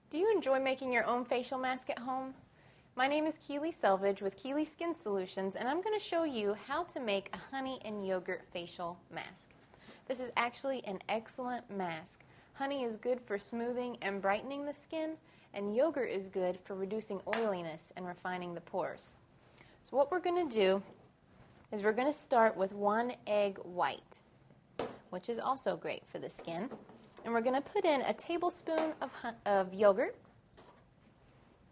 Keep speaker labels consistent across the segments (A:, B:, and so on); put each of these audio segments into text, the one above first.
A: Do you enjoy making your own facial mask at home? My name is Keely Selvage with Keely Skin Solutions, and I'm going to show you how to make a honey and yogurt facial mask. This is actually an excellent mask. Honey is good for smoothing and brightening the skin, and yogurt is good for reducing oiliness and refining the pores. So what we're going to do is we're going to start with 1 egg white, which is also great for the skin. And we're going to put in a tablespoon of yogurt.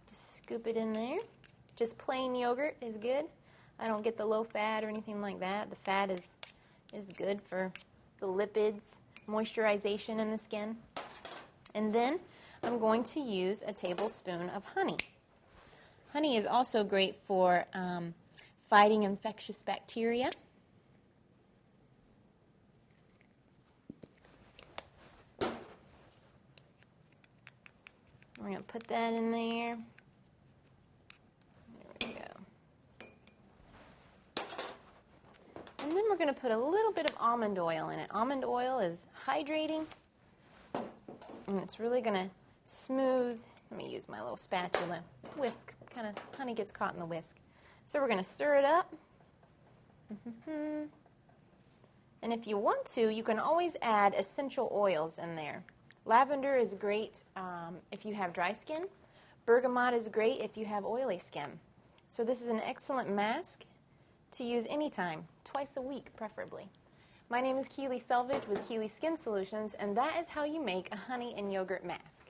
A: Just scoop it in there. Just plain yogurt is good. I don't get the low fat or anything like that. The fat is good for the lipids, moisturization in the skin. And then I'm going to use a tablespoon of honey. Honey is also great for fighting infectious bacteria. We're going to put that in there. There we go. And then we're going to put a little bit of almond oil in it. Almond oil is hydrating, and it's really going to smooth. Let me use my little spatula. Whisk. Kind of honey gets caught in the whisk. So we're going to stir it up. And if you want to, you can always add essential oils in there. Lavender is great if you have dry skin. Bergamot is great if you have oily skin. So this is an excellent mask to use anytime, twice a week preferably. My name is Keely Selvage with Keely Skin Solutions, and that is how you make a honey and yogurt mask.